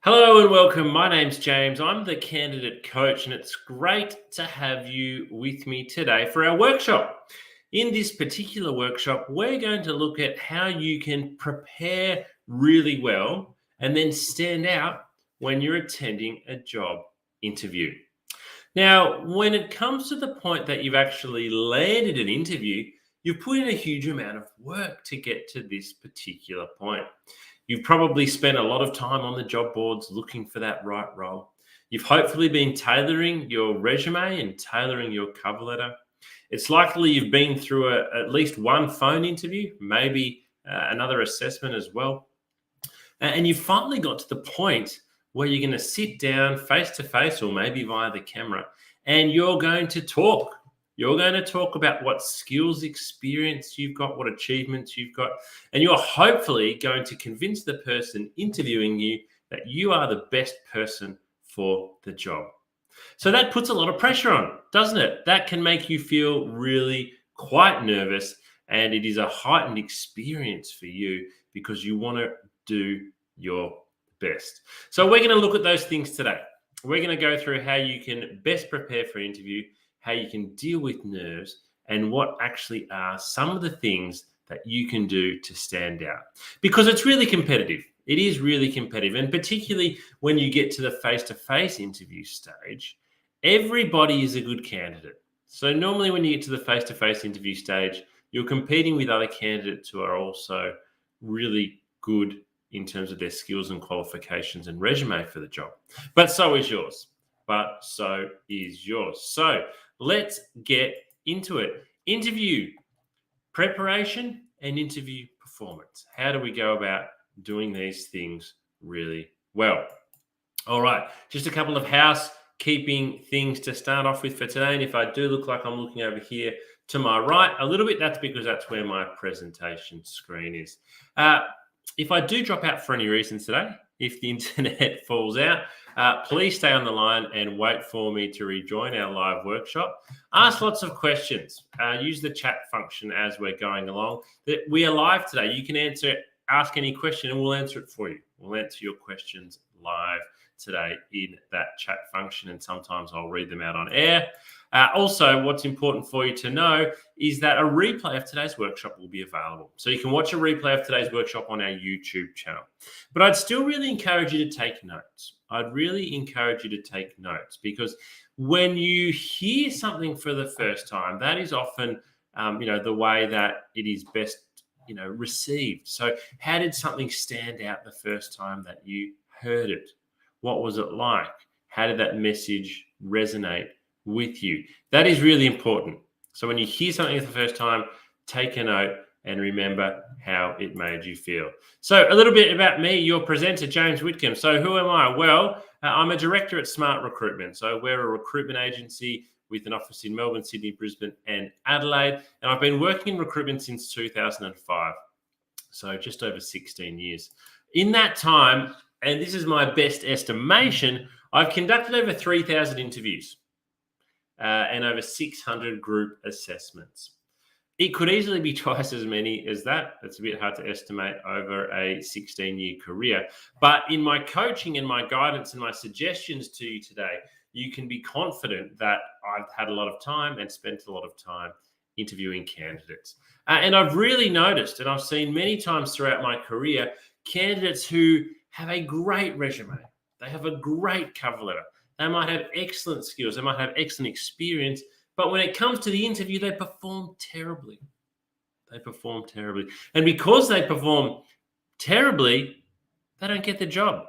Hello and welcome. My name's James. I'm the candidate coach, and it's great to have you with me today for our workshop. In this particular workshop, we're going to look at how you can prepare really well and then stand out when you're attending a job interview. Now, when it comes to the point that you've actually landed an interview, you've put in a huge amount of work to get to this particular point. You've probably spent a lot of time on the job boards looking for that right role. You've hopefully been tailoring your resume and tailoring your cover letter. It's likely you've been through at least one phone interview, maybe another assessment as well. And you finally got to the point where you're going to sit down face to face or maybe via the camera and you're going to talk. You're going to talk about what skills, experience you've got, what achievements you've got, and you're hopefully going to convince the person interviewing you that you are the best person for the job. So that puts a lot of pressure on, doesn't it? That can make you feel really quite nervous, and it is a heightened experience for you because you want to do your best. So we're going to look at those things today. We're going to go through how you can best prepare for an interview, how you can deal with nerves, and what actually are some of the things that you can do to stand out. Because it's really competitive. It is really competitive. And particularly when you get to the face-to-face interview stage, everybody is a good candidate. So normally when you get to the face-to-face interview stage, you're competing with other candidates who are also really good in terms of their skills and qualifications and resume for the job. But so is yours. So let's get into it. Interview preparation and interview performance. How do we go about doing these things really well? All right, just a couple of housekeeping things to start off with for today. And if I do look like I'm looking over here to my right a little bit, that's because that's where my presentation screen is. If I do drop out for any reason today, if the internet falls out, please stay on the line and wait for me to rejoin our live workshop. Ask lots of questions. Use the chat function as we're going along. We are live today. You can ask any question and we'll answer it for you. We'll answer your questions live today in that chat function, and sometimes I'll read them out on air. Also, what's important for you to know is that a replay of today's workshop will be available. So you can watch a replay of today's workshop on our YouTube channel. But I'd still really encourage you to take notes. I'd really encourage you to take notes, because when you hear something for the first time, that is often, the way that it is best, received. So how did something stand out the first time that you heard it? What was it like? How did that message resonate with you? That is really important. So when you hear something for the first time, take a note and remember how it made you feel. So a little bit about me, your presenter, James Whitcomb. So who am I? Well, I'm a director at Smart Recruitment. So we're a recruitment agency with an office in Melbourne, Sydney, Brisbane, and Adelaide. And I've been working in recruitment since 2005. So just over 16 years. In that time, and this is my best estimation, I've conducted over 3,000 interviews and over 600 group assessments. It could easily be twice as many as that. It's a bit hard to estimate over a 16-year career. But in my coaching and my guidance and my suggestions to you today, you can be confident that I've had a lot of time and spent a lot of time interviewing candidates. And I've really noticed, and I've seen many times throughout my career, candidates who have a great resume. They have a great cover letter. They might have excellent skills. They might have excellent experience. But when it comes to the interview, they perform terribly. And because they perform terribly, they don't get the job.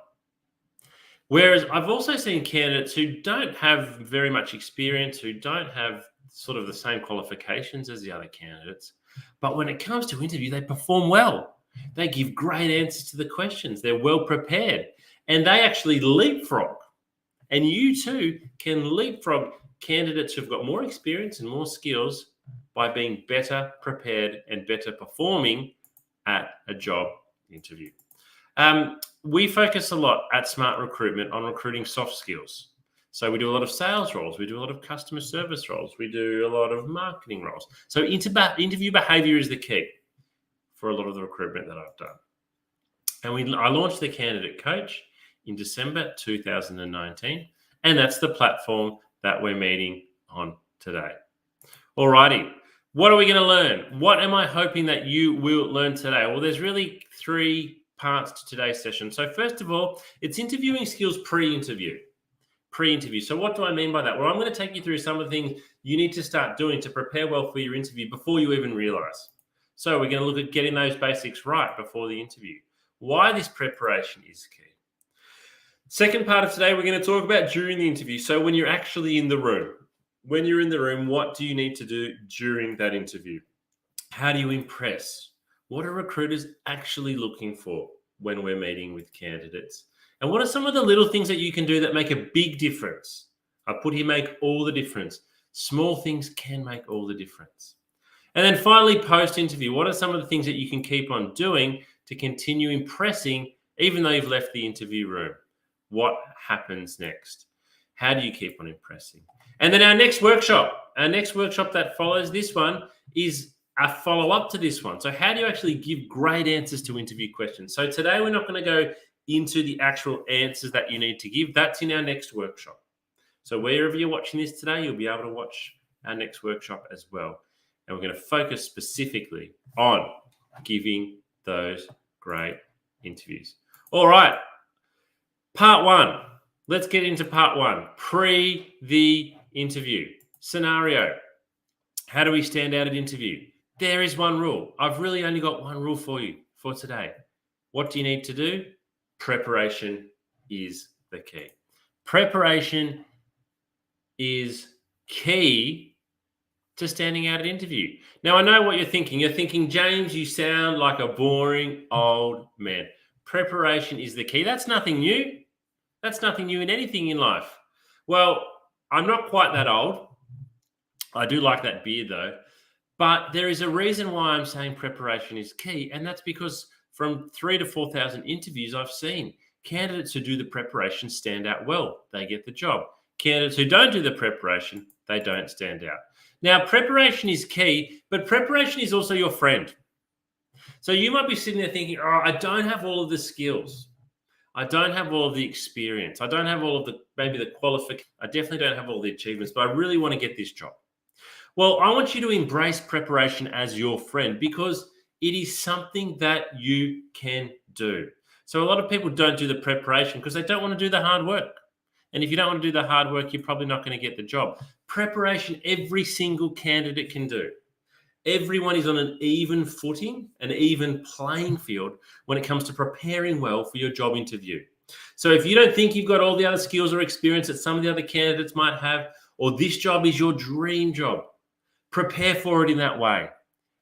Whereas I've also seen candidates who don't have very much experience, who don't have sort of the same qualifications as the other candidates. But when it comes to interview, they perform well. They give great answers to the questions. They're well prepared. And they actually leapfrog. And you too can leapfrog candidates who've got more experience and more skills by being better prepared and better performing at a job interview. We focus a lot at Smart Recruitment on recruiting soft skills. So we do a lot of sales roles. We do a lot of customer service roles. We do a lot of marketing roles. So interview behavior is the key for a lot of the recruitment that I've done. And I launched the Candidate Coach in December 2019. And that's the platform that we're meeting on today. Alrighty. What are we going to learn? What am I hoping that you will learn today? Well, there's really 3 parts to today's session. So first of all, it's interviewing skills pre-interview. Pre-interview. So what do I mean by that? Well, I'm going to take you through some of the things you need to start doing to prepare well for your interview before you even realize. So we're going to look at getting those basics right before the interview. Why this preparation is key. Second part of today, we're going to talk about during the interview. So when you're actually in the room, what do you need to do during that interview? How do you impress? What are recruiters actually looking for when we're meeting with candidates? And what are some of the little things that you can do that make a big difference? I put here, make all the difference. Small things can make all the difference. And then finally, post-interview, what are some of the things that you can keep on doing to continue impressing even though you've left the interview room? What happens next? How do you keep on impressing? And then our next workshop that follows this one is a follow-up to this one. So how do you actually give great answers to interview questions? So today we're not going to go into the actual answers that you need to give. That's in our next workshop. So wherever you're watching this today, you'll be able to watch our next workshop as well. And we're going to focus specifically on giving those great interviews. All right. Part 1. Let's get into part 1. Pre the interview. Scenario. How do we stand out at interview? There is one rule. I've really only got one rule for you for today. What do you need to do? Preparation is the key. Preparation is key to standing out at interview. Now, I know what you're thinking. You're thinking, James, you sound like a boring old man. Preparation is the key. That's nothing new. That's nothing new in anything in life. Well, I'm not quite that old. I do like that beard though. But there is a reason why I'm saying preparation is key. And that's because from 3,000 to 4,000 interviews I've seen, candidates who do the preparation stand out well. They get the job. Candidates who don't do the preparation, they don't stand out. Now, preparation is key, but preparation is also your friend. So you might be sitting there thinking, oh, I don't have all of the skills. I don't have all of the experience. I don't have all of maybe the qualifications. I definitely don't have all the achievements, but I really want to get this job. Well, I want you to embrace preparation as your friend because it is something that you can do. So a lot of people don't do the preparation because they don't want to do the hard work. And if you don't want to do the hard work, you're probably not going to get the job. Preparation, every single candidate can do. Everyone is on an even footing, an even playing field when it comes to preparing well for your job interview. So if you don't think you've got all the other skills or experience that some of the other candidates might have, or this job is your dream job, prepare for it in that way.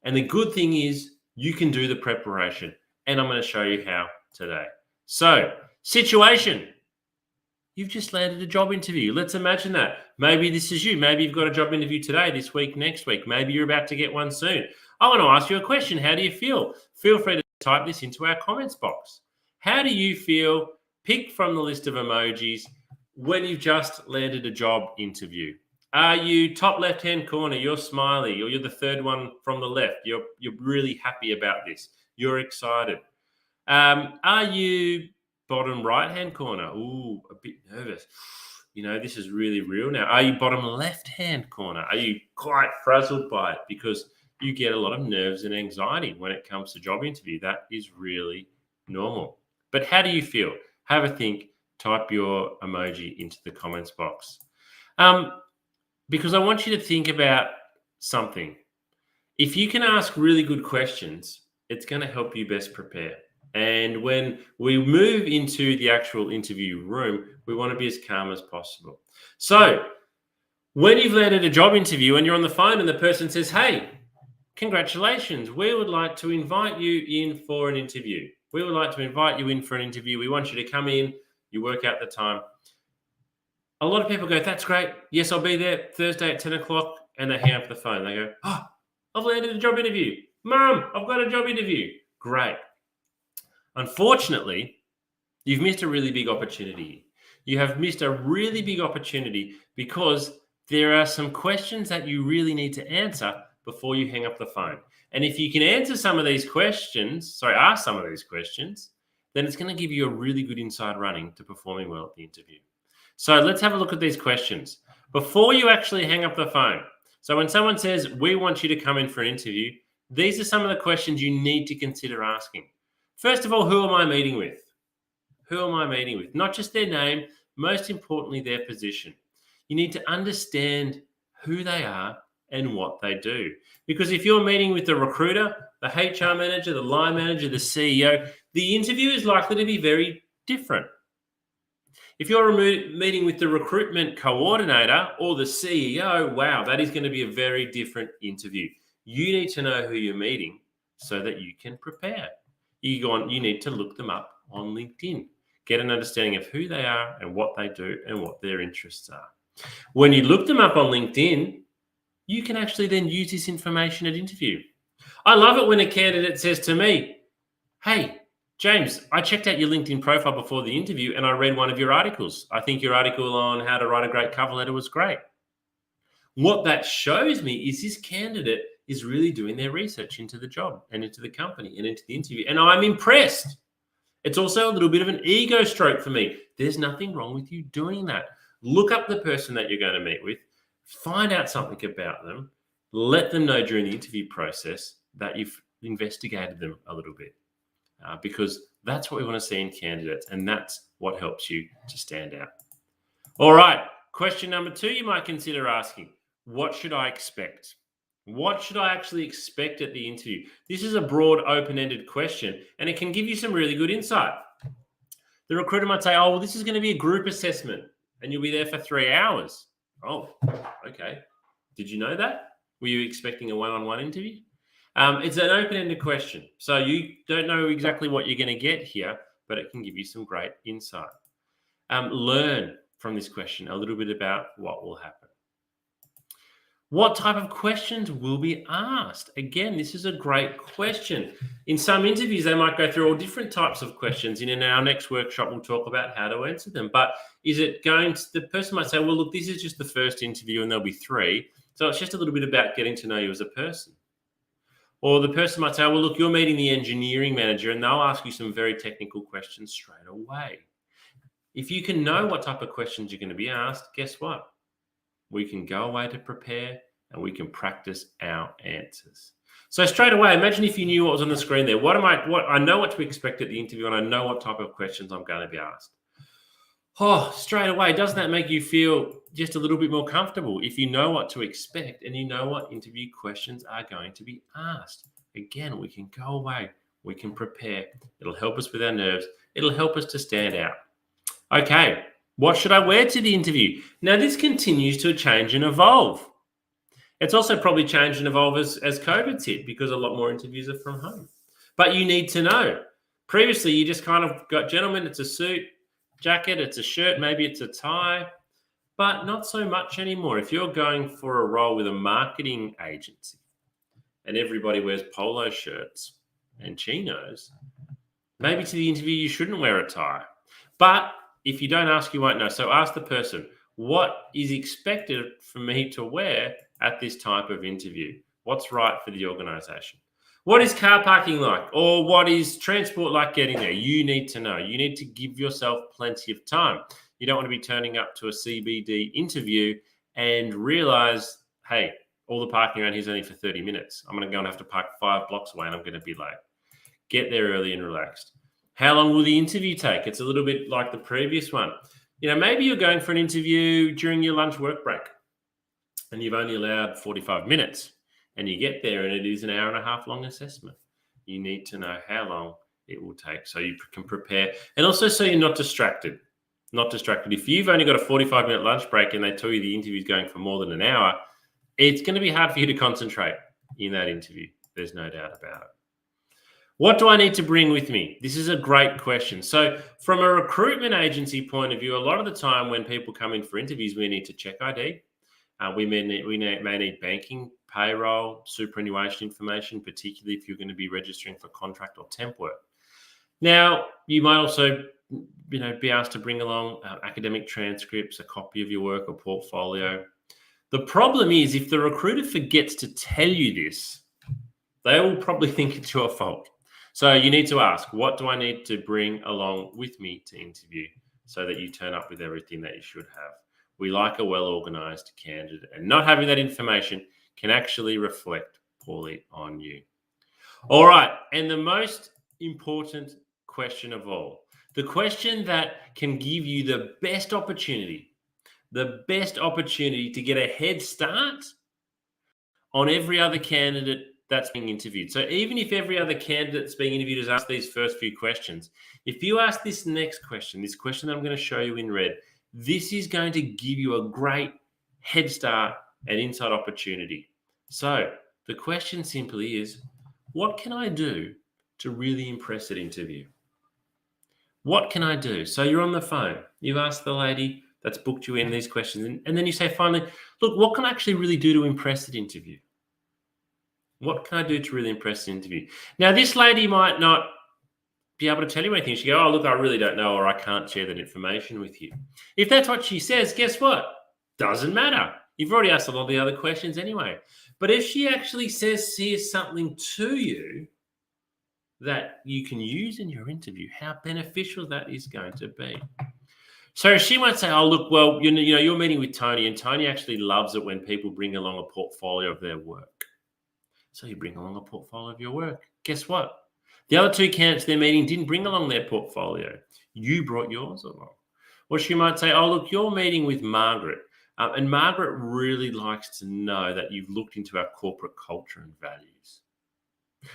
And the good thing is you can do the preparation. And I'm going to show you how today. So, situation. You've just landed a job interview. Let's imagine that. Maybe this is you. Maybe you've got a job interview today, this week, next week. Maybe you're about to get one soon. I want to ask you a question. How do you feel? Feel free to type this into our comments box. How do you feel? Pick from the list of emojis when you've just landed a job interview. Are you top left-hand corner? You're smiley, or you're the third one from the left. You're really happy about this. You're excited. Are you bottom right-hand corner? Ooh, a bit nervous. You know, this is really real now. Are you bottom left-hand corner? Are you quite frazzled by it? Because you get a lot of nerves and anxiety when it comes to job interview. That is really normal. But how do you feel? Have a think. Type your emoji into the comments box. Because I want you to think about something. If you can ask really good questions, it's going to help you best prepare. And when we move into the actual interview room, we want to be as calm as possible. So when you've landed a job interview and you're on the phone and the person says, hey, congratulations, we would like to invite you in for an interview. We would like to invite you in for an interview. We want you to come in. You work out the time. A lot of people go, that's great. Yes, I'll be there Thursday at 10 o'clock. And they hang up the phone. They go, oh, I've landed a job interview. Mom, I've got a job interview. Great. Unfortunately, you've missed a really big opportunity. You have missed a really big opportunity because there are some questions that you really need to answer before you hang up the phone. And if you can answer some of these questions, ask some of these questions, then it's going to give you a really good inside running to performing well at the interview. So let's have a look at these questions before you actually hang up the phone. So when someone says, we want you to come in for an interview, these are some of the questions you need to consider asking. First of all, who am I meeting with? Who am I meeting with? Not just their name, most importantly, their position. You need to understand who they are and what they do. Because if you're meeting with the recruiter, the HR manager, the line manager, the CEO, the interview is likely to be very different. If you're meeting with the recruitment coordinator or the CEO, wow, that is going to be a very different interview. You need to know who you're meeting so that you can prepare. You need to look them up on LinkedIn. Get an understanding of who they are and what they do and what their interests are. When you look them up on LinkedIn, you can actually then use this information at interview. I love it when a candidate says to me, hey, James, I checked out your LinkedIn profile before the interview and I read one of your articles. I think your article on how to write a great cover letter was great. What that shows me is this candidate is really doing their research into the job and into the company and into the interview. And I'm impressed. It's also a little bit of an ego stroke for me. There's nothing wrong with you doing that. Look up the person that you're going to meet with, find out something about them, let them know during the interview process that you've investigated them a little bit. Because that's what we want to see in candidates, and that's what helps you to stand out. All right, question number 2 you might consider asking, what should I expect? What should I actually expect at the interview? This is a broad, open-ended question, and it can give you some really good insight. The recruiter might say, oh, well, this is going to be a group assessment, and you'll be there for 3 hours. Oh, okay. Did you know that? Were you expecting a one-on-one interview? It's an open-ended question. So you don't know exactly what you're going to get here, but it can give you some great insight. Learn from this question a little bit about what will happen. What type of questions will be asked? Again, this is a great question. In some interviews, they might go through all different types of questions. And in our next workshop, we'll talk about how to answer them. But the person might say, well, look, this is just the first interview and there'll be 3. So it's just a little bit about getting to know you as a person. Or the person might say, well, look, you're meeting the engineering manager and they'll ask you some very technical questions straight away. If you can know what type of questions you're going to be asked, guess what? We can go away to prepare and we can practice our answers. So straight away, imagine if you knew what was on the screen there. I know what to expect at the interview and I know what type of questions I'm going to be asked. Oh, straight away, doesn't that make you feel just a little bit more comfortable if you know what to expect and you know what interview questions are going to be asked? Again, we can go away, we can prepare. It'll help us with our nerves. It'll help us to stand out. Okay, what should I wear to the interview? Now, this continues to change and evolve. It's also probably changed and evolved as COVID's hit because a lot more interviews are from home. But you need to know. Previously, you just kind of got, gentlemen, it's a suit, jacket, it's a shirt, maybe it's a tie, but not so much anymore. If you're going for a role with a marketing agency and everybody wears polo shirts and chinos, maybe to the interview you shouldn't wear a tie. But if you don't ask, you won't know. So ask the person, what is expected for me to wear at this type of interview? What's right for the organization? What is car parking like? Or what is transport like getting there? You need to know. You need to give yourself plenty of time. You don't want to be turning up to a CBD interview and realize, hey, all the parking around here is only for 30 minutes. I'm going to go and have to park 5 blocks away and I'm going to be late. Get there early and relaxed. How long will the interview take? It's a little bit like the previous one. Maybe you're going for an interview during your lunch work break and you've only allowed 45 minutes and you get there and it is an hour and a half long assessment. You need to know how long it will take so you can prepare and also so you're not distracted. If you've only got a 45-minute lunch break and they tell you the interview is going for more than an hour, it's going to be hard for you to concentrate in that interview. There's no doubt about it. What do I need to bring with me? This is a great question. So from a recruitment agency point of view, a lot of the time when people come in for interviews, we need to check ID. We may need banking, payroll, superannuation information, particularly if you're going to be registering for contract or temp work. Now, you might also be asked to bring along academic transcripts, a copy of your work or portfolio. The problem is if the recruiter forgets to tell you this, they will probably think it's your fault. So you need to ask, what do I need to bring along with me to interview so that you turn up with everything that you should have? We like a well-organized candidate, and not having that information can actually reflect poorly on you. All right. And the most important question of all, the question that can give you the best opportunity to get a head start on every other candidate that's being interviewed. So even if every other candidate that's being interviewed has asked these first few questions, if you ask this next question, this question that I'm going to show you in red, this is going to give you a great head start and inside opportunity. So the question simply is, what can I do to really impress at interview? What can I do? So you're on the phone, you've asked the lady that's booked you in these questions, and then you say finally, look, what can I actually really do to impress at interview? What can I do to really impress the interview? Now, this lady might not be able to tell you anything. She go, oh, look, I really don't know, or I can't share that information with you. If that's what she says, guess what? Doesn't matter. You've already asked a lot of the other questions anyway. But if she actually says, here's something to you that you can use in your interview, how beneficial that is going to be. So she might say, oh, look, well, you're meeting with Tony, and Tony actually loves it when people bring along a portfolio of their work. So you bring along a portfolio of your work. Guess what? The other two candidates they're meeting didn't bring along their portfolio. You brought yours along. Or she might say, oh, look, you're meeting with Margaret. And Margaret really likes to know that you've looked into our corporate culture and values.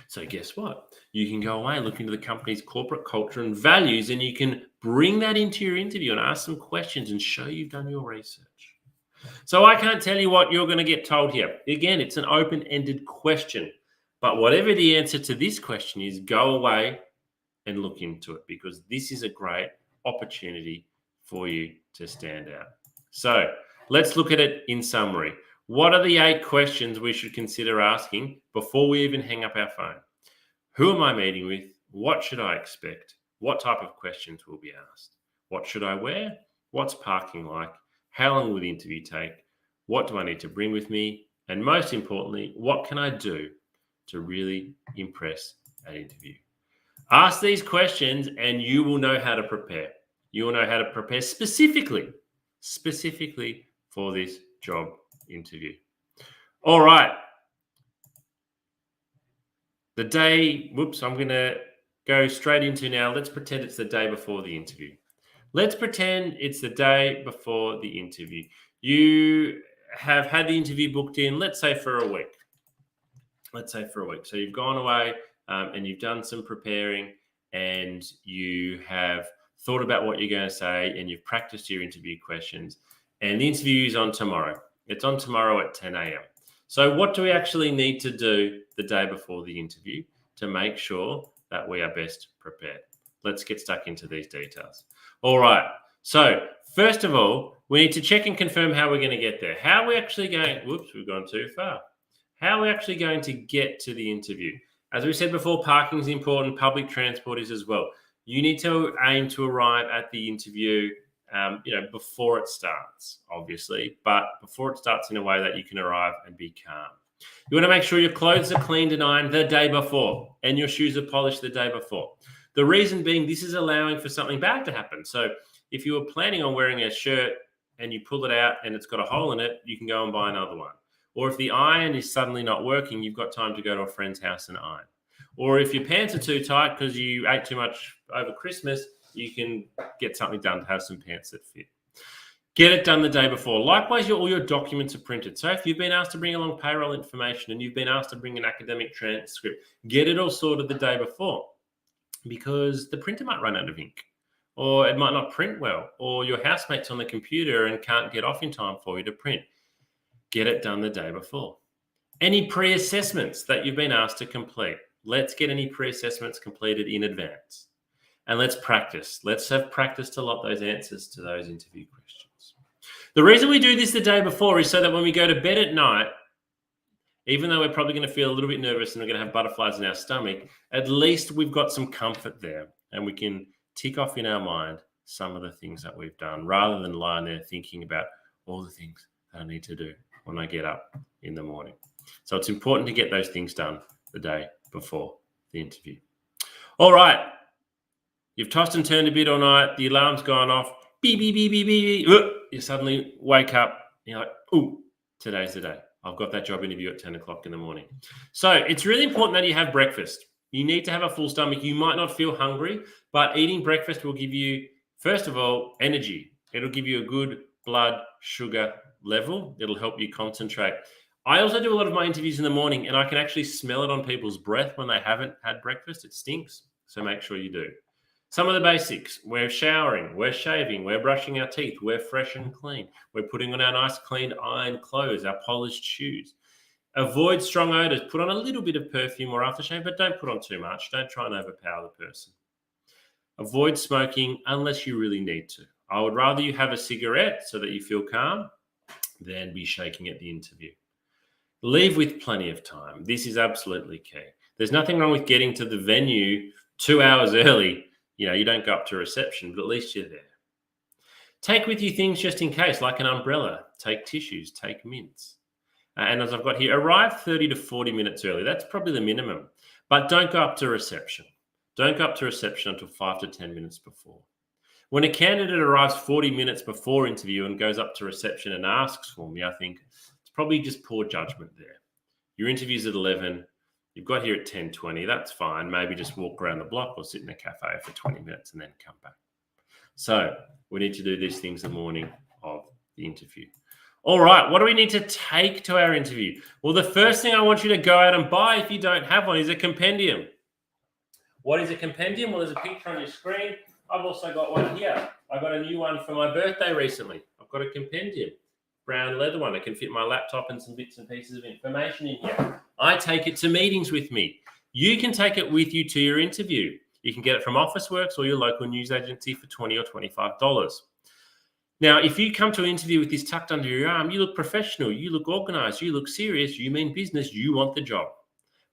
So guess what? You can go away and look into the company's corporate culture and values, and you can bring that into your interview and ask some questions and show you've done your research. So I can't tell you what you're going to get told here. Again, it's an open-ended question. But whatever the answer to this question is, go away and look into it, because this is a great opportunity for you to stand out. So let's look at it in summary. What are the 8 questions we should consider asking before we even hang up our phone? Who am I meeting with? What should I expect? What type of questions will be asked? What should I wear? What's parking like? How long will the interview take? What do I need to bring with me? And most importantly, what can I do to really impress at interview? Ask these questions and you will know how to prepare. You will know how to prepare specifically for this job interview. All right. The day, I'm going to go straight into now. Let's pretend it's the day before the interview. Let's pretend it's the day before the interview. You have had the interview booked in, let's say for a week. So you've gone away and you've done some preparing, and you have thought about what you're going to say, and you've practiced your interview questions, and the interview is on tomorrow. It's on tomorrow at 10 a.m. So what do we actually need to do the day before the interview to make sure that we are best prepared? Let's get stuck into these details. All right. So first of all, we need to check and confirm how we're going to get there. How are we actually going? Whoops, we've gone too far. How are we actually going to get to the interview? As we said before, parking is important. Public transport is as well. You need to aim to arrive at the interview, before it starts, obviously, but before it starts in a way that you can arrive and be calm. You want to make sure your clothes are cleaned and ironed the day before, and your shoes are polished the day before. The reason being, this is allowing for something bad to happen. So if you were planning on wearing a shirt and you pull it out and it's got a hole in it, you can go and buy another one. Or if the iron is suddenly not working, you've got time to go to a friend's house and iron. Or if your pants are too tight because you ate too much over Christmas, you can get something done to have some pants that fit. Get it done the day before. Likewise, all your documents are printed. So if you've been asked to bring along payroll information and you've been asked to bring an academic transcript, get it all sorted the day before, because the printer might run out of ink, or it might not print well, or your housemate's on the computer and can't get off in time for you to print. Get it done the day before. Any pre-assessments that you've been asked to complete, let's get any pre-assessments completed in advance. And let's practice. Let's have practice to lot those answers to those interview questions. The reason we do this the day before is so that when we go to bed at night, even though we're probably going to feel a little bit nervous and we're going to have butterflies in our stomach, at least we've got some comfort there and we can tick off in our mind some of the things that we've done, rather than lying there thinking about all the things that I need to do when I get up in the morning. So it's important to get those things done the day before the interview. All right. You've tossed and turned a bit all night. The alarm's gone off. Beep, beep, beep, beep, beep, beep. You suddenly wake up. And you're like, ooh, today's the day. I've got that job interview at 10 o'clock in the morning. So it's really important that you have breakfast. You need to have a full stomach. You might not feel hungry, but eating breakfast will give you, first of all, energy. It'll give you a good blood sugar level. It'll help you concentrate. I also do a lot of my interviews in the morning, and I can actually smell it on people's breath when they haven't had breakfast. It stinks. So make sure you do. Some of the basics: we're showering, we're shaving, we're brushing our teeth, we're fresh and clean, we're putting on our nice clean ironed clothes, our polished shoes. Avoid strong odors. Put on a little bit of perfume or aftershave, but don't put on too much. Don't try and overpower the person. Avoid smoking unless you really need to. I would rather you have a cigarette so that you feel calm than be shaking at the interview. Leave with plenty of time. This is absolutely key. There's nothing wrong with getting to the venue 2 hours early. You don't go up to reception, but at least you're there. Take with you things just in case, like an umbrella. Take tissues, take mints. And as I've got here, arrive 30 to 40 minutes early. That's probably the minimum. But don't go up to reception. Don't go up to reception until 5 to 10 minutes before. When a candidate arrives 40 minutes before interview and goes up to reception and asks for me, I think it's probably just poor judgment there. Your interview's at 11. You've got here at 10:20. That's fine. Maybe just walk around the block or sit in a cafe for 20 minutes and then come back. So we need to do these things the morning of the interview. All right, what do we need to take to our interview? Well, the first thing I want you to go out and buy, if you don't have one, is a compendium. What is a compendium? Well, there's a picture on your screen. I've also got one here. I got a new one for my birthday recently. I've got a compendium, brown leather one. I can fit my laptop and some bits and pieces of information in here. I take it to meetings with me. You can take it with you to your interview. You can get it from Officeworks or your local news agency for $20 or $25. Now, if you come to an interview with this tucked under your arm, you look professional, you look organized, you look serious, you mean business, you want the job.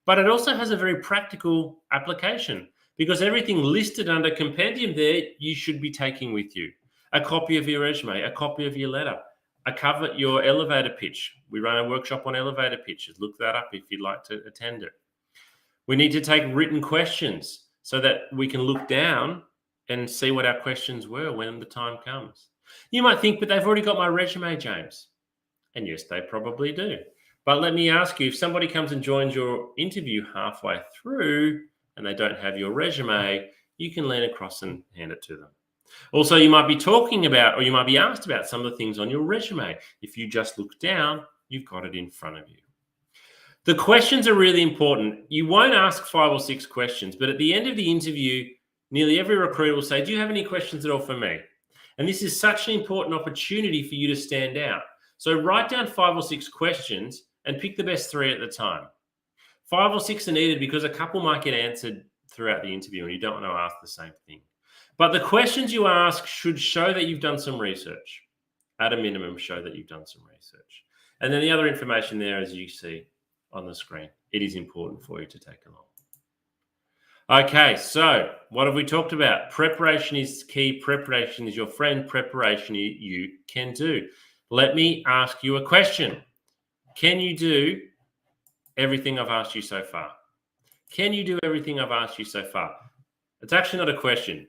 But it also has a very practical application because everything listed under compendium there, you should be taking with you. A copy of your resume, a copy of your letter, your elevator pitch. We run a workshop on elevator pitches. Look that up if you'd like to attend it. We need to take written questions so that we can look down and see what our questions were when the time comes. You might think, but they've already got my resume, James. And yes, they probably do. But let me ask you, if somebody comes and joins your interview halfway through and they don't have your resume, you can lean across and hand it to them. Also, you might be talking about, or you might be asked about some of the things on your resume. If you just look down, you've got it in front of you. The questions are really important. You won't ask 5 or 6 questions, but at the end of the interview, nearly every recruiter will say, do you have any questions at all for me? And this is such an important opportunity for you to stand out. So write down 5 or 6 questions and pick the best 3 at the time. 5 or 6 are needed because a couple might get answered throughout the interview and you don't want to ask the same thing. But the questions you ask should show that you've done some research. At a minimum, show that you've done some research. And then the other information there, as you see on the screen, it is important for you to take along. Okay, so what have we talked about? Preparation is key. Preparation is your friend. Preparation you can do. Let me ask you a question. Can you do everything I've asked you so far? Can you do everything I've asked you so far? It's actually not a question.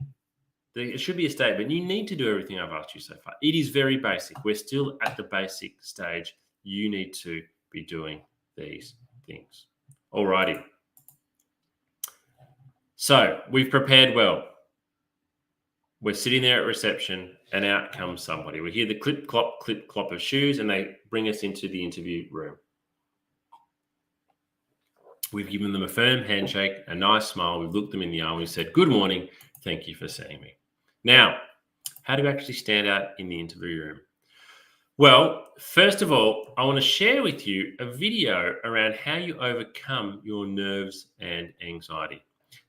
It should be a statement. You need to do everything I've asked you so far. It is very basic. We're still at the basic stage. You need to be doing these things. Alrighty. So we've prepared well. We're sitting there at reception and out comes somebody. We hear the clip, clop of shoes and they bring us into the interview room. We've given them a firm handshake, a nice smile. We've looked them in the eye. We've said, good morning. Thank you for seeing me. Now, how do you actually stand out in the interview room? Well, first of all, I want to share with you a video around how you overcome your nerves and anxiety.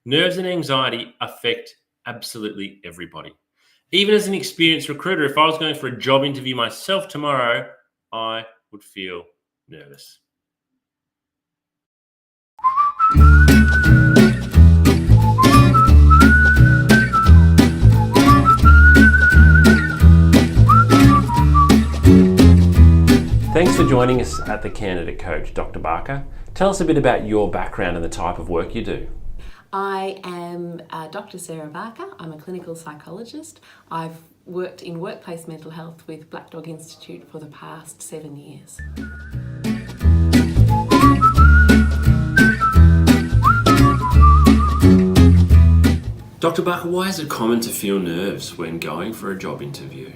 Nerves and anxiety affect absolutely everybody. Even as an experienced recruiter, if I was going for a job interview myself tomorrow, I would feel nervous. Thanks for joining us at the Candidate Coach, Dr. Barker. Tell us a bit about your background and the type of work you do. I am Dr. Sarah Barker. I'm a clinical psychologist. I've worked in workplace mental health with Black Dog Institute for the past 7 years. Dr. Barker, why is it common to feel nerves when going for a job interview?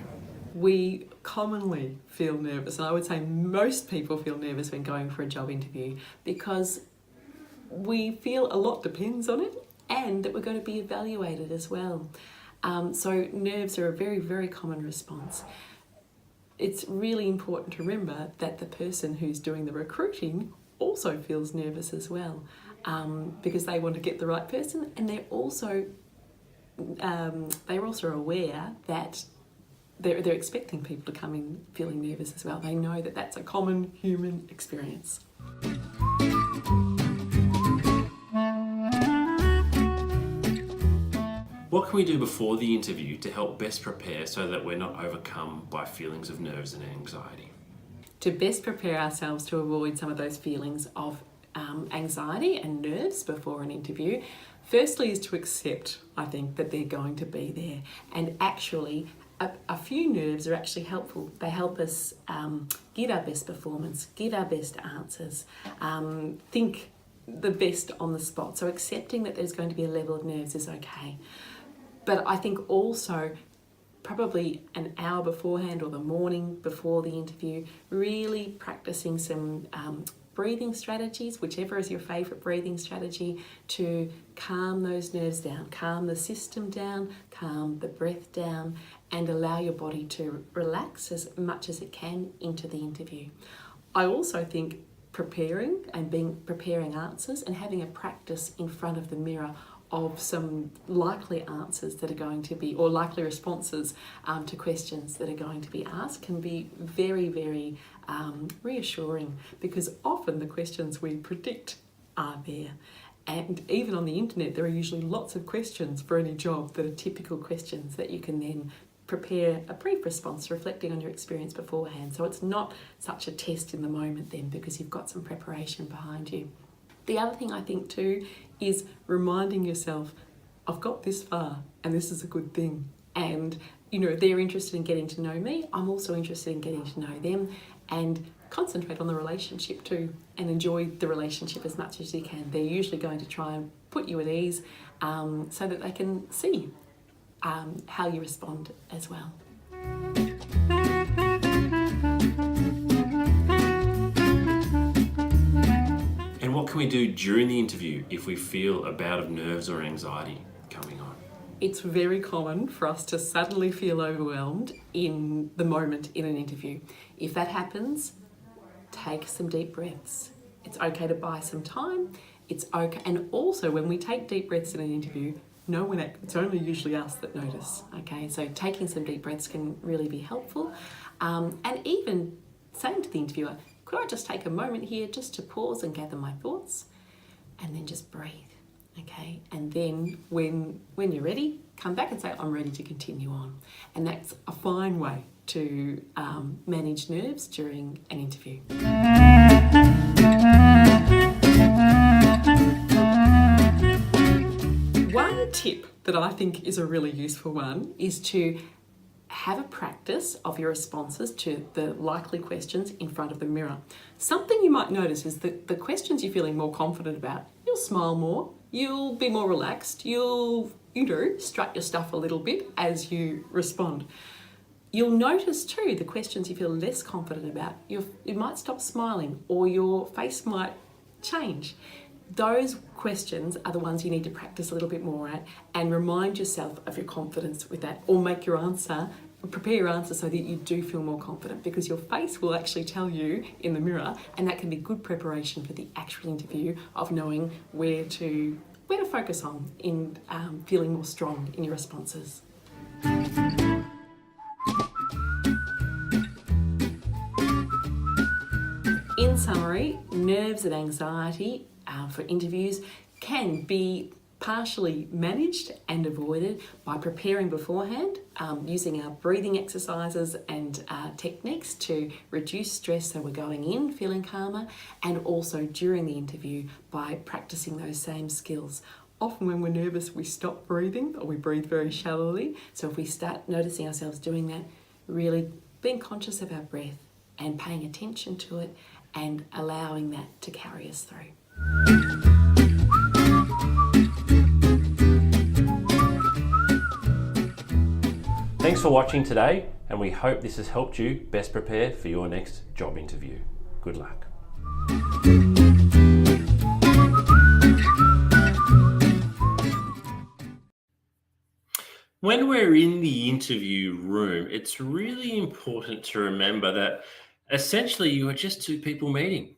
We commonly feel nervous, and I would say most people feel nervous when going for a job interview because we feel a lot depends on it and that we're going to be evaluated as well. So nerves are a very, very common response. It's really important to remember that the person who's doing the recruiting also feels nervous as well, because they want to get the right person, and they're also aware that they're expecting people to come in feeling nervous as well. They know that that's a common human experience. What can we do before the interview to help best prepare so that we're not overcome by feelings of nerves and anxiety? To best prepare ourselves to avoid some of those feelings of anxiety and nerves before an interview, firstly is to accept, I think, that they're going to be there. And actually, a few nerves are actually helpful. They help us give our best performance, give our best answers, think the best on the spot. So accepting that there's going to be a level of nerves is okay. But I think also probably an hour beforehand or the morning before the interview, really practicing some breathing strategies, whichever is your favourite breathing strategy, to calm those nerves down, calm the system down, calm the breath down, and allow your body to relax as much as it can into the interview. I also think preparing answers and having a practice in front of the mirror of some likely answers that are going to be, or likely responses to questions that are going to be asked, can be very, very reassuring, because often the questions we predict are there. And even on the internet, there are usually lots of questions for any job that are typical questions that you can then prepare a brief response reflecting on your experience beforehand. So it's not such a test in the moment then, because you've got some preparation behind you. The other thing I think too is reminding yourself, I've got this far and this is a good thing. And, they're interested in getting to know me. I'm also interested in getting to know them, and concentrate on the relationship too and enjoy the relationship as much as you can. They're usually going to try and put you at ease so that they can see how you respond as well. And what can we do during the interview if we feel a bout of nerves or anxiety coming on? It's very common for us to suddenly feel overwhelmed in the moment in an interview. If that happens, take some deep breaths. It's okay to buy some time. It's okay. And also, when we take deep breaths in an interview, it's only usually us that notice. Okay, so taking some deep breaths can really be helpful. And even saying to the interviewer, could I just take a moment here just to pause and gather my thoughts, and then just breathe. Okay, and then when you're ready, come back and say, I'm ready to continue on. And that's a fine way to manage nerves during an interview. One tip that I think is a really useful one is to have a practice of your responses to the likely questions in front of the mirror. Something you might notice is that the questions you're feeling more confident about, you'll smile more, you'll be more relaxed, you'll, strut your stuff a little bit as you respond. You'll notice too, the questions you feel less confident about, you might stop smiling or your face might change. Those questions are the ones you need to practice a little bit more at, and remind yourself of your confidence with that, or prepare your answer so that you do feel more confident, because your face will actually tell you in the mirror, and that can be good preparation for the actual interview of knowing where to focus on in feeling more strong in your responses. In summary, nerves and anxiety for interviews can be partially managed and avoided by preparing beforehand, using our breathing exercises and techniques to reduce stress so we're going in feeling calmer, and also during the interview by practicing those same skills. often when we're nervous, we stop breathing or we breathe very shallowly. So if we start noticing ourselves doing that, really being conscious of our breath and paying attention to it and allowing that to carry us through. Thanks for watching today, and we hope this has helped you best prepare for your next job interview. Good luck. When we're in the interview room, it's really important to remember that essentially you are just two people meeting.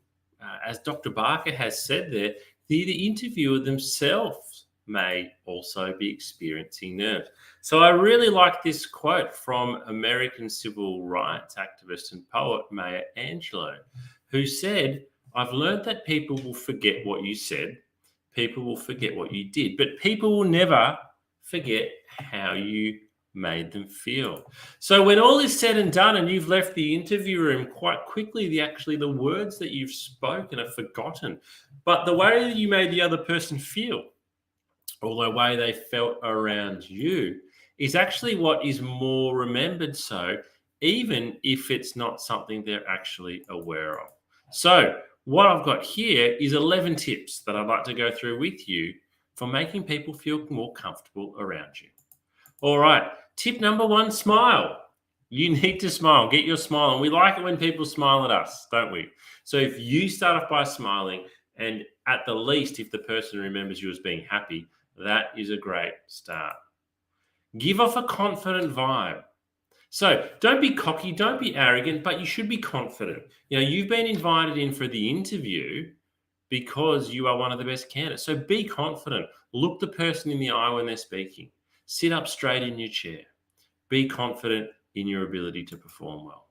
As Dr. Barker has said there, the interviewer themselves may also be experiencing nerves. So I really like this quote from American civil rights activist and poet Maya Angelou, who said, "I've learned that people will forget what you said, people will forget what you did, but people will never forget how you made them feel." So when all is said and done and you've left the interview room, quite quickly, the words that you've spoken are forgotten. But the way that you made the other person feel, or the way they felt around you, is actually what is more remembered. So even if it's not something they're actually aware of. So what I've got here is 11 tips that I'd like to go through with you for making people feel more comfortable around you. All right. Tip number 1, smile. You need to smile. Get your smile. And we like it when people smile at us, don't we? So if you start off by smiling, and at the least, if the person remembers you as being happy, that is a great start. Give off a confident vibe. So don't be cocky, don't be arrogant, but you should be confident. You know, you've been invited in for the interview because you are one of the best candidates. So be confident. Look the person in the eye when they're speaking. Sit up straight in your chair. Be confident in your ability to perform well.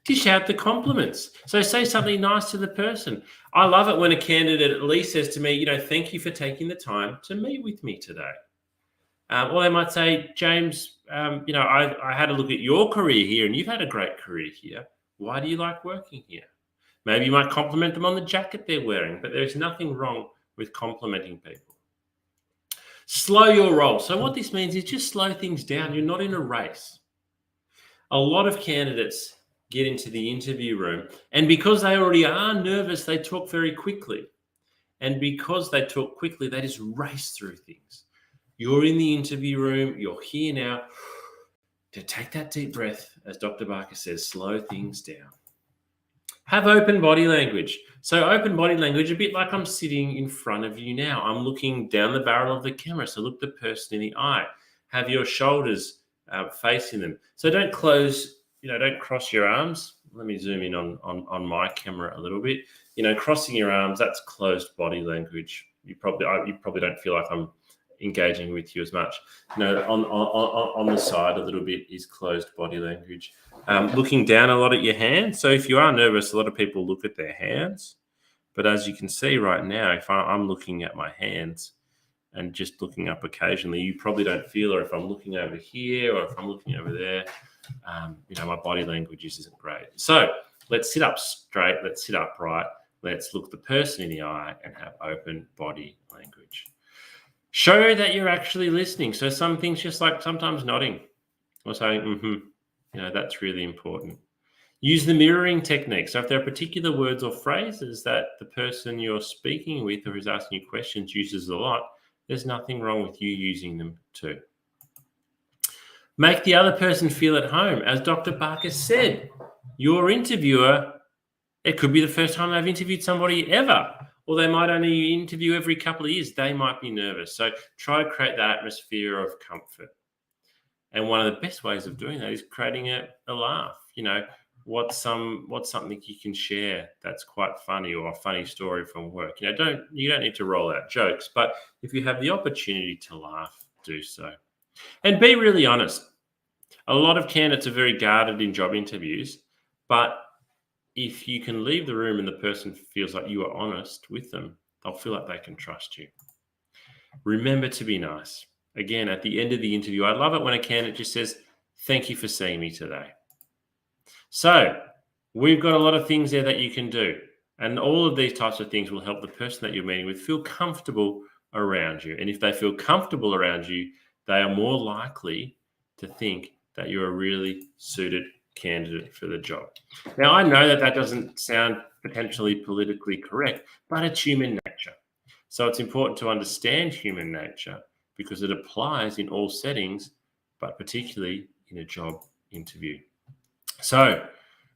Dish out the compliments. So say something nice to the person. I love it when a candidate at least says to me, thank you for taking the time to meet with me today. Or they might say, James, I had a look at your career here and you've had a great career here. Why do you like working here? Maybe you might compliment them on the jacket they're wearing, but there's nothing wrong with complimenting people. Slow your roll. So what this means is just slow things down. You're not in a race. A lot of candidates get into the interview room, and because they already are nervous, they talk very quickly. And because they talk quickly, they just race through things. You're in the interview room. You're here now. To take that deep breath, as Dr. Barker says, slow things down. Have open body language. So open body language, a bit like I'm sitting in front of you now. I'm looking down the barrel of the camera. So look the person in the eye. Have your shoulders facing them. So don't close, don't cross your arms. Let me zoom in on my camera a little bit. Crossing your arms, that's closed body language. You probably don't feel like I'm engaging with you as much. On the side a little bit is closed body language. Looking down a lot at your hands. So if you are nervous, a lot of people look at their hands. But as you can see right now, if I'm looking at my hands and just looking up occasionally, you probably don't feel, or if I'm looking over here or if I'm looking over there, my body language isn't great. So let's sit up straight. Let's sit upright. Let's look the person in the eye and have open body language. Show that you're actually listening. So some things just like sometimes nodding or saying, that's really important. Use the mirroring technique. So if there are particular words or phrases that the person you're speaking with or who's asking you questions uses a lot, there's nothing wrong with you using them too. Make the other person feel at home. As Dr. Barker said, your interviewer, it could be the first time they've interviewed somebody ever, or they might only interview every couple of years. They might be nervous. So try to create that atmosphere of comfort. And one of the best ways of doing that is creating a laugh. What's something you can share that's quite funny, or a funny story from work. You don't need to roll out jokes, but if you have the opportunity to laugh, do so. And be really honest. A lot of candidates are very guarded in job interviews, but if you can leave the room and the person feels like you are honest with them, they'll feel like they can trust you. Remember to be nice. Again, at the end of the interview, I love it when a candidate just says, thank you for seeing me today. So we've got a lot of things there that you can do. And all of these types of things will help the person that you're meeting with feel comfortable around you. And if they feel comfortable around you, they are more likely to think that you're a really suited candidate for the job. Now, I know that doesn't sound potentially politically correct, but it's human nature. So it's important to understand human nature because it applies in all settings, but particularly in a job interview. So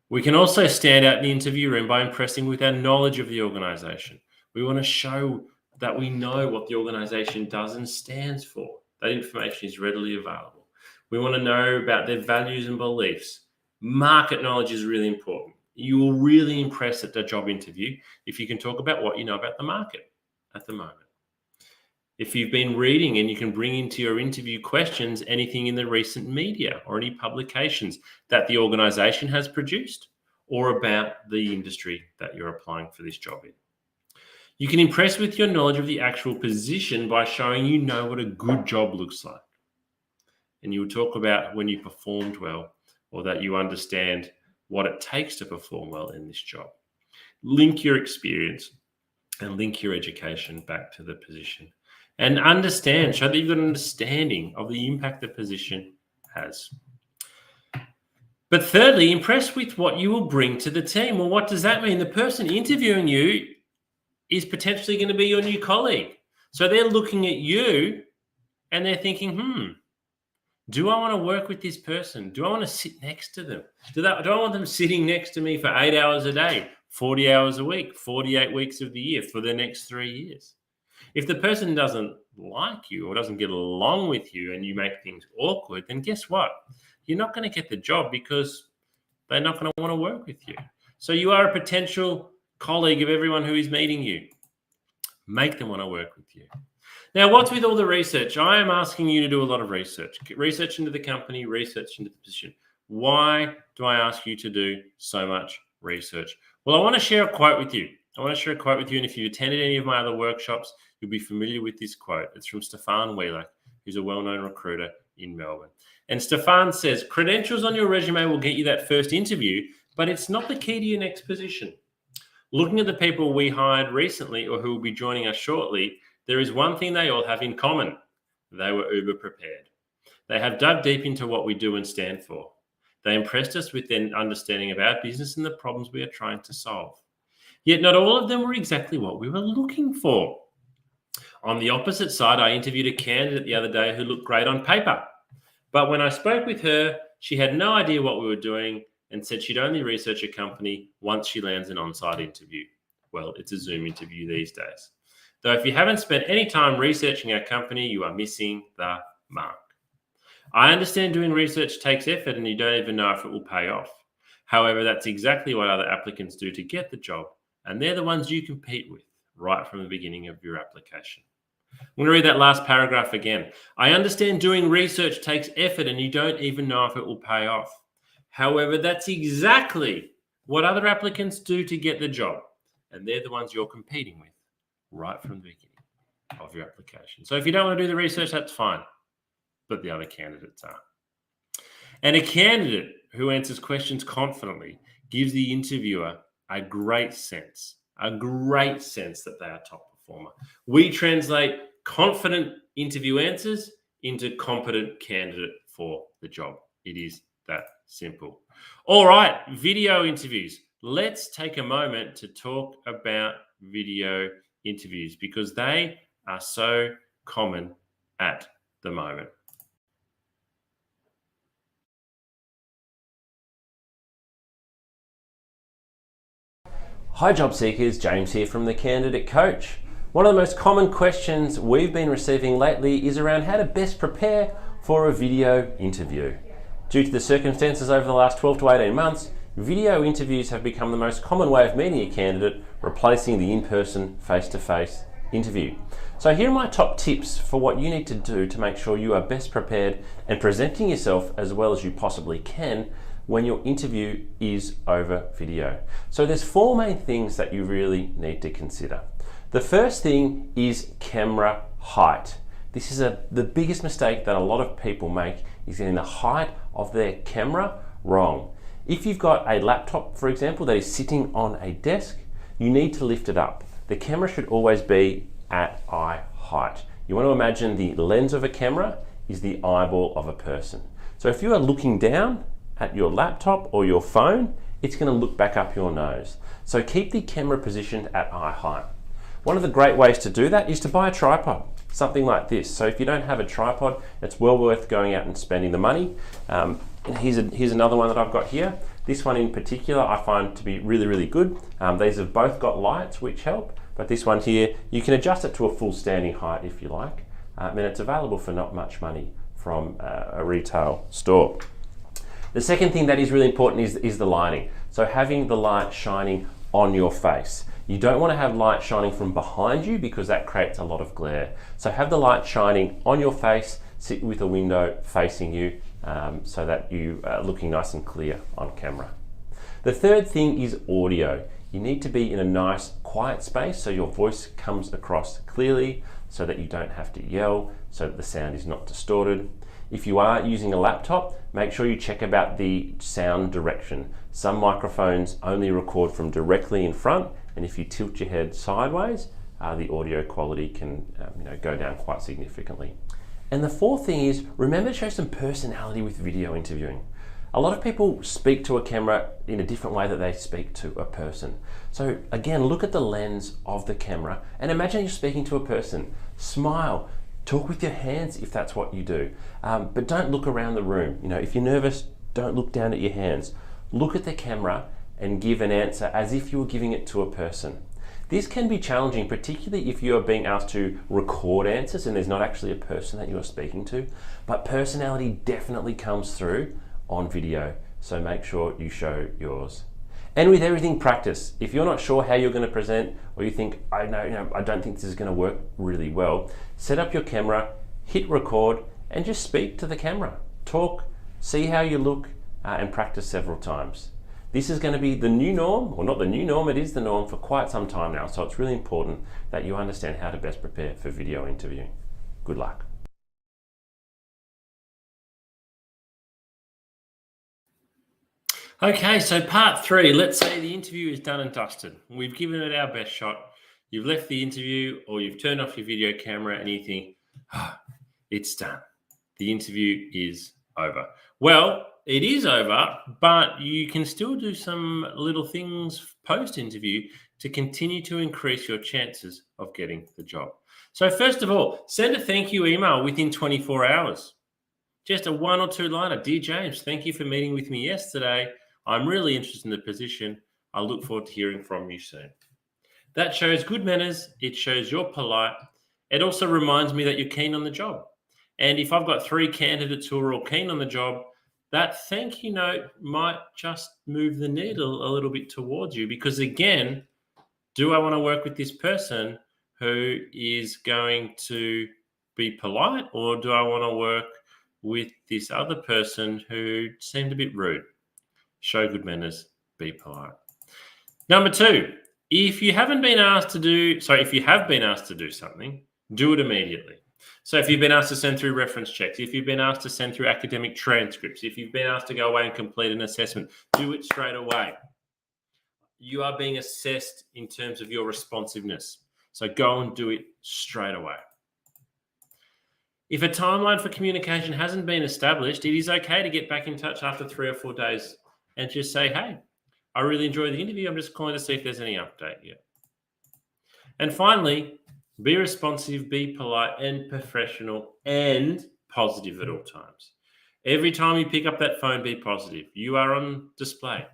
we can also stand out in the interview room by impressing with our knowledge of the organization. We want to show that we know what the organization does and stands for. That information is readily available. We want to know about their values and beliefs. Market knowledge is really important. You will really impress at the job interview if you can talk about what you know about the market at the moment. If you've been reading and you can bring into your interview questions anything in the recent media or any publications that the organization has produced or about the industry that you're applying for this job in. You can impress with your knowledge of the actual position by showing you know what a good job looks like. And you will talk about when you performed well or that you understand what it takes to perform well in this job. Link your experience and link your education back to the position. And understand, show that you've got an understanding of the impact the position has. But thirdly, impress with what you will bring to the team. Well, what does that mean? The person interviewing you is potentially going to be your new colleague. So they're looking at you and they're thinking, do I want to work with this person? Do I want to sit next to them? Do I want them sitting next to me for 8 hours a day, 40 hours a week, 48 weeks of the year for the next 3 years? If the person doesn't like you or doesn't get along with you and you make things awkward, then guess what? You're not going to get the job because they're not going to want to work with you. So you are a potential colleague of everyone who is meeting you. Make them want to work with you. Now, what's with all the research? I am asking you to do a lot of research. Get research into the company, research into the position. Why do I ask you to do so much research? Well, I want to share a quote with you. And if you've attended any of my other workshops, you'll be familiar with this quote. It's from Stefan Wheeler, who's a well-known recruiter in Melbourne. And Stefan says, credentials on your resume will get you that first interview, but it's not the key to your next position. Looking at the people we hired recently or who will be joining us shortly, there is one thing they all have in common. They were uber prepared. They have dug deep into what we do and stand for. They impressed us with their understanding of our business and the problems we are trying to solve. Yet not all of them were exactly what we were looking for. On the opposite side, I interviewed a candidate the other day who looked great on paper. But when I spoke with her, she had no idea what we were doing and said she'd only research a company once she lands an on-site interview. Well, it's a Zoom interview these days. Though if you haven't spent any time researching our company, you are missing the mark. I understand doing research takes effort and you don't even know if it will pay off. However, that's exactly what other applicants do to get the job, and they're the ones you compete with right from the beginning of your application. I'm going to read that last paragraph again. I understand doing research takes effort and you don't even know if it will pay off. However, that's exactly what other applicants do to get the job, and they're the ones you're competing with right from the beginning of your application. So if you don't want to do the research, that's fine, but the other candidates are. And a candidate who answers questions confidently gives the interviewer a great sense that they are top performer. We translate confident interview answers into competent candidate for the job. It is that simple. All right, video interviews. Let's take a moment to talk about video interviews because they are so common at the moment. Hi job seekers, James here from The Candidate Coach. One of the most common questions we've been receiving lately is around how to best prepare for a video interview. Due to the circumstances over the last 12 to 18 months, video interviews have become the most common way of meeting a candidate, replacing the in-person, face-to-face interview. So here are my top tips for what you need to do to make sure you are best prepared and presenting yourself as well as you possibly can when your interview is over video. So there's 4 main things that you really need to consider. The first thing is camera height. This is the biggest mistake that a lot of people make, is getting the height of their camera wrong. If you've got a laptop, for example, that is sitting on a desk, you need to lift it up. The camera should always be at eye height. You want to imagine the lens of a camera is the eyeball of a person. So if you are looking down at your laptop or your phone, it's going to look back up your nose. So keep the camera positioned at eye height. One of the great ways to do that is to buy a tripod, something like this. So if you don't have a tripod, it's well worth going out and spending the money. And here's another one that I've got here. This one in particular I find to be really, really good. These have both got lights which help, but this one here, you can adjust it to a full standing height if you like. And it's available for not much money from a retail store. The second thing that is really important is the lighting. So having the light shining on your face. You don't want to have light shining from behind you because that creates a lot of glare. So have the light shining on your face, sit with a window facing you so that you are looking nice and clear on camera. The third thing is audio. You need to be in a nice quiet space so your voice comes across clearly, so that you don't have to yell, so that the sound is not distorted. If you are using a laptop, make sure you check about the sound direction. Some microphones only record from directly in front, and if you tilt your head sideways, the audio quality can go down quite significantly. And the fourth thing is, remember to show some personality with video interviewing. A lot of people speak to a camera in a different way that they speak to a person. So again, look at the lens of the camera and imagine you're speaking to a person. Smile, talk with your hands if that's what you do, but don't look around the room. If you're nervous, don't look down at your hands. Look at the camera and give an answer as if you were giving it to a person. This can be challenging, particularly if you are being asked to record answers and there's not actually a person that you are speaking to, but personality definitely comes through on video, so make sure you show yours. And with everything, practice. If you're not sure how you're going to present, or you think, I don't think this is going to work really well, set up your camera, hit record, and just speak to the camera. Talk, see how you look, and practice several times. This is going to be the new norm, or not the new norm, it is the norm for quite some time now, so it's really important that you understand how to best prepare for video interviewing. Good luck. Okay, so part 3, let's say the interview is done and dusted. We've given it our best shot. You've left the interview or you've turned off your video camera and you think, it's done. The interview is over. Well, it is over, but you can still do some little things post-interview to continue to increase your chances of getting the job. So first of all, send a thank you email within 24 hours. Just a 1 or 2 liner. Dear James, thank you for meeting with me yesterday. I'm really interested in the position. I look forward to hearing from you soon. That shows good manners. It shows you're polite. It also reminds me that you're keen on the job. And if I've got 3 candidates who are all keen on the job, that thank you note might just move the needle a little bit towards you, because again, do I want to work with this person who is going to be polite, or do I want to work with this other person who seemed a bit rude? Show good manners, be polite. Number 2, if you have been asked to do something, do it immediately. So if you've been asked to send through reference checks, if you've been asked to send through academic transcripts, if you've been asked to go away and complete an assessment, do it straight away. You are being assessed in terms of your responsiveness. So go and do it straight away. If a timeline for communication hasn't been established, it is okay to get back in touch after 3 or 4 days and just say, hey, I really enjoyed the interview. I'm just calling to see if there's any update yet. And finally, be responsive, be polite and professional and positive at all times. Every time you pick up that phone, be positive. You are on display.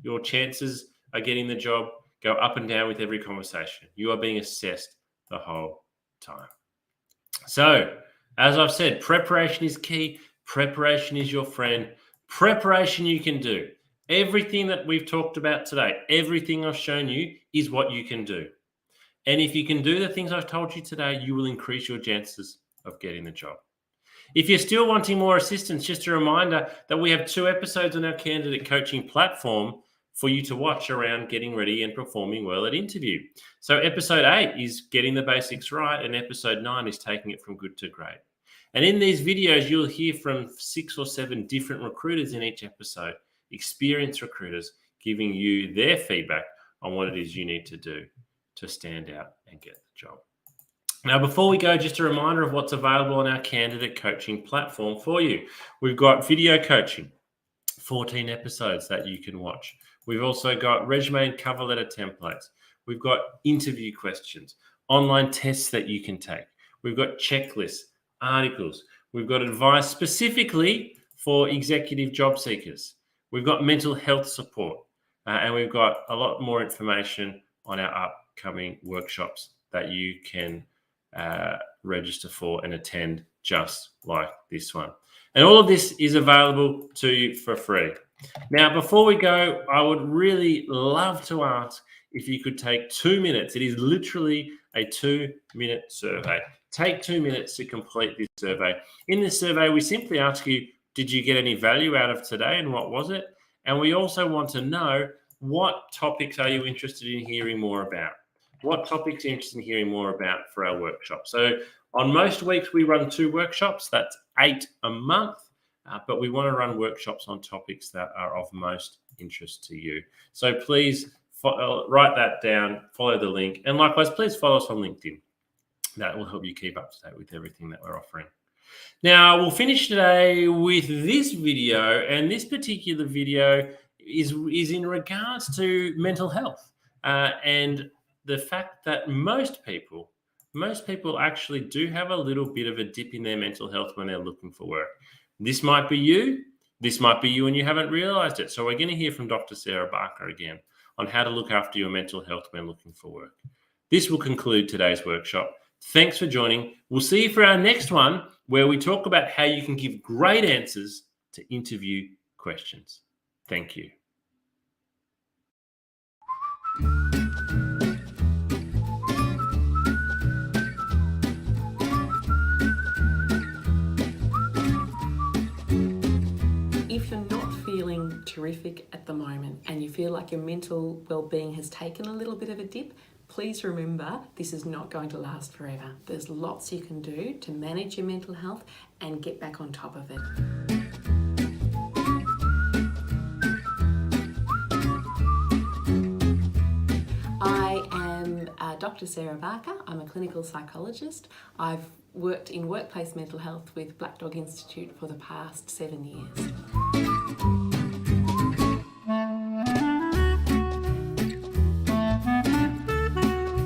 Your chances of getting the job go up and down with every conversation. You are being assessed the whole time. So, as I've said, preparation is key. Preparation is your friend. Preparation you can do. Everything that we've talked about today, everything I've shown you is what you can do. And if you can do the things I've told you today, you will increase your chances of getting the job. If you're still wanting more assistance, just a reminder that we have 2 episodes on our candidate coaching platform for you to watch around getting ready and performing well at interview. So episode 8 is getting the basics right, and episode 9 is taking it from good to great. And in these videos, you'll hear from 6 or 7 different recruiters in each episode, experienced recruiters giving you their feedback on what it is you need to do to stand out and get the job. Now, before we go, just a reminder of what's available on our candidate coaching platform for you. We've got video coaching, 14 episodes that you can watch. We've also got resume and cover letter templates. We've got interview questions, online tests that you can take. We've got checklists, articles. We've got advice specifically for executive job seekers. We've got mental health support, and we've got a lot more information on our upcoming workshops that you can register for and attend, just like this one. And all of this is available to you for free. Now, before we go, I would really love to ask if you could take 2 minutes. It is literally a 2-minute survey. Take 2 minutes to complete this survey. In this survey, we simply ask you, did you get any value out of today and what was it? And we also want to know, what topics are you interested in hearing more about? What topics are you interested in hearing more about for our workshop? So on most weeks, we run 2 workshops. That's 8 a month. But we want to run workshops on topics that are of most interest to you. So please write that down, follow the link. And likewise, please follow us on LinkedIn. That will help you keep up to date with everything that we're offering. Now, we'll finish today with this video. And this particular video is in regards to mental health and the fact that most people actually do have a little bit of a dip in their mental health when they're looking for work. This might be you. This might be you and you haven't realized it. So we're going to hear from Dr. Sarah Barker again on how to look after your mental health when looking for work. This will conclude today's workshop. Thanks for joining. We'll see you for our next one, where we talk about how you can give great answers to interview questions. Thank you. If you're not feeling terrific at the moment and you feel like your mental well-being has taken a little bit of a dip, please remember this is not going to last forever. There's lots you can do to manage your mental health and get back on top of it. I am Dr. Sarah Barker. I'm a clinical psychologist. I've worked in workplace mental health with Black Dog Institute for the past 7 years.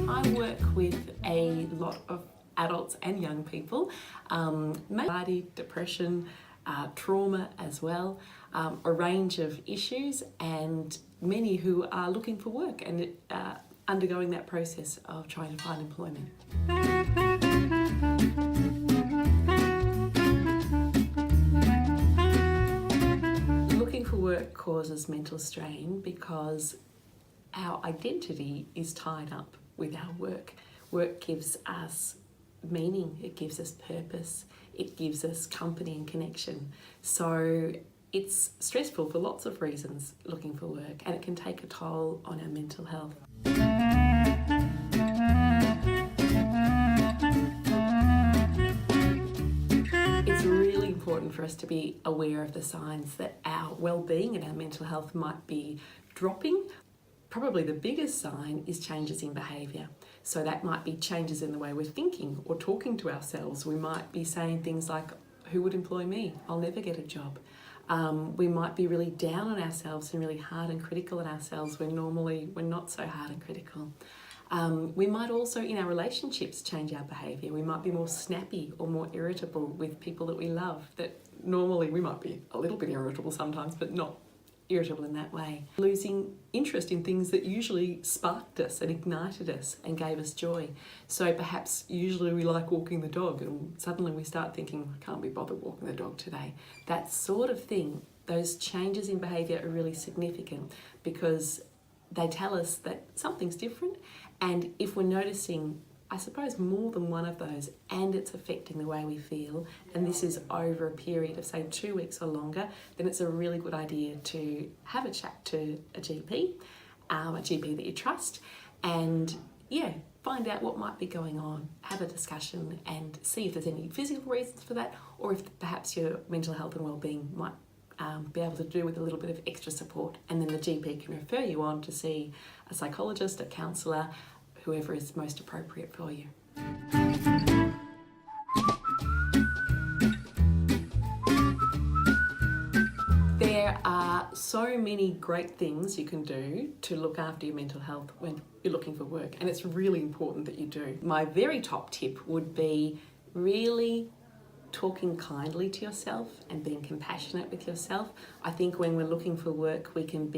I work with a lot of adults and young people, anxiety, depression, trauma as well, a range of issues, and many who are looking for work and undergoing that process of trying to find employment. Looking for work causes mental strain because our identity is tied up with our work. Work gives us meaning, it gives us purpose, it gives us company and connection. So it's stressful for lots of reasons looking for work, and it can take a toll on our mental health. It's really important for us to be aware of the signs that our well-being and our mental health might be dropping. Probably the biggest sign is changes in behaviour. So that might be changes in the way we're thinking or talking to ourselves. We might be saying things like, who would employ me? I'll never get a job. We might be really down on ourselves and really hard and critical on ourselves when normally we're not so hard and critical. We might also, in our relationships, change our behaviour. We might be more snappy or more irritable with people that we love, that normally we might be a little bit irritable sometimes, but not irritable in that way. Losing interest in things that usually sparked us and ignited us and gave us joy. So perhaps usually we like walking the dog and suddenly we start thinking, I can't be bothered walking the dog today. That sort of thing, those changes in behaviour are really significant because they tell us that something's different, and if we're noticing, I suppose, more than one of those and it's affecting the way we feel, and this is over a period of say 2 weeks or longer, then it's a really good idea to have a chat to a GP that you trust, and find out what might be going on, have a discussion and see if there's any physical reasons for that, or if perhaps your mental health and well-being might be able to do with a little bit of extra support, and then the GP can refer you on to see a psychologist, a counsellor, whoever is most appropriate for you. There are so many great things you can do to look after your mental health when you're looking for work, and it's really important that you do. My very top tip would be really talking kindly to yourself and being compassionate with yourself. I think when we're looking for work, we can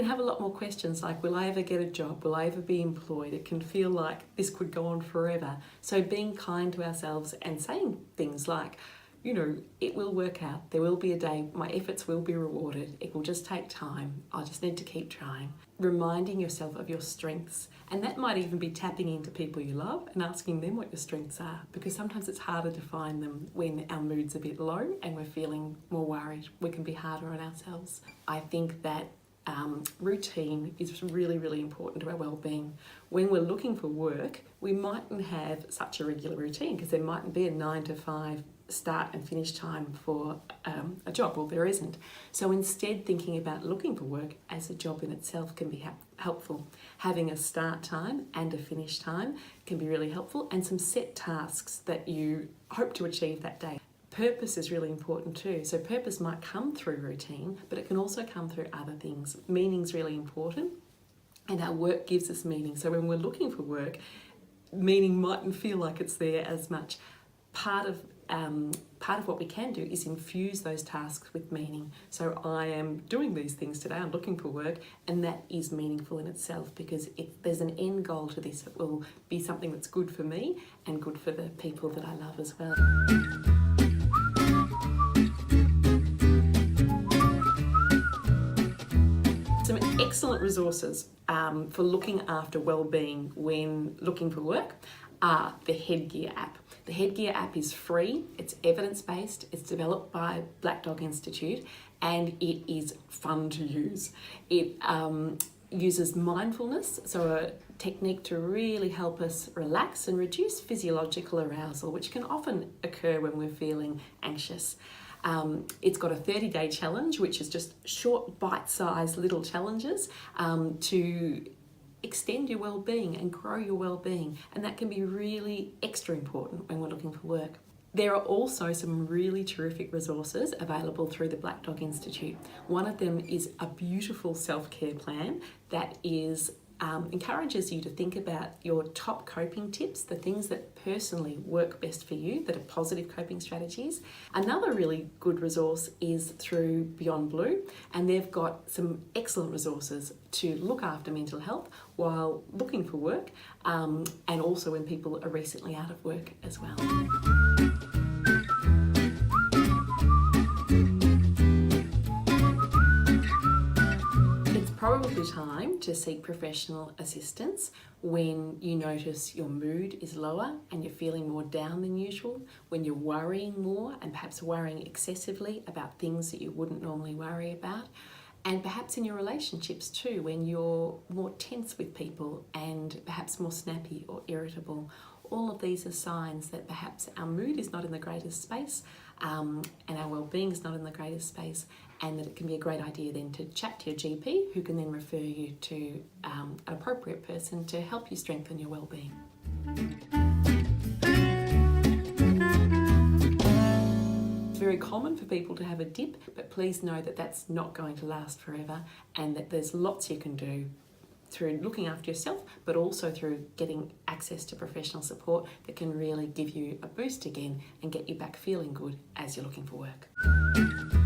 have a lot more questions like, will I ever get a job? Will I ever be employed? It can feel like this could go on forever. So being kind to ourselves and saying things like, it will work out. There will be a day, my efforts will be rewarded. It will just take time. I just need to keep trying. Reminding yourself of your strengths. And that might even be tapping into people you love and asking them what your strengths are, because sometimes it's harder to find them when our mood's a bit low and we're feeling more worried. We can be harder on ourselves. I think that routine is really, really important to our well-being. When we're looking for work, we mightn't have such a regular routine because there mightn't be a 9 to 5 start and finish time for a job, or there isn't. So instead, thinking about looking for work as a job in itself can be helpful. Having a start time and a finish time can be really helpful, and some set tasks that you hope to achieve that day. Purpose is really important too. So purpose might come through routine, but it can also come through other things. Meaning's really important, and our work gives us meaning. So when we're looking for work, meaning mightn't feel like it's there as much. Part of what we can do is infuse those tasks with meaning. So I am doing these things today, I'm looking for work, and that is meaningful in itself, because there's an end goal to this. It will be something that's good for me and good for the people that I love as well. Some excellent resources for looking after well-being when looking for work are the Headgear app. The Headgear app is free, it's evidence-based, it's developed by Black Dog Institute, and it is fun to use. It uses mindfulness, so a technique to really help us relax and reduce physiological arousal, which can often occur when we're feeling anxious. It's got a 30-day challenge, which is just short, bite-sized little challenges to extend your well-being and grow your well-being, and that can be really extra important when we're looking for work. There are also some really terrific resources available through the Black Dog Institute. One of them is a beautiful self-care plan that encourages you to think about your top coping tips, the things that personally work best for you, that are positive coping strategies. Another really good resource is through Beyond Blue, and they've got some excellent resources to look after mental health while looking for work, and also when people are recently out of work as well. Probably time to seek professional assistance when you notice your mood is lower and you're feeling more down than usual, when you're worrying more and perhaps worrying excessively about things that you wouldn't normally worry about, and perhaps in your relationships too, when you're more tense with people and perhaps more snappy or irritable. All of these are signs that perhaps our mood is not in the greatest space, and our well-being is not in the greatest space, and that it can be a great idea then to chat to your GP, who can then refer you to an appropriate person to help you strengthen your well-being. It's very common for people to have a dip, but please know that that's not going to last forever, and that there's lots you can do through looking after yourself, but also through getting access to professional support that can really give you a boost again and get you back feeling good as you're looking for work.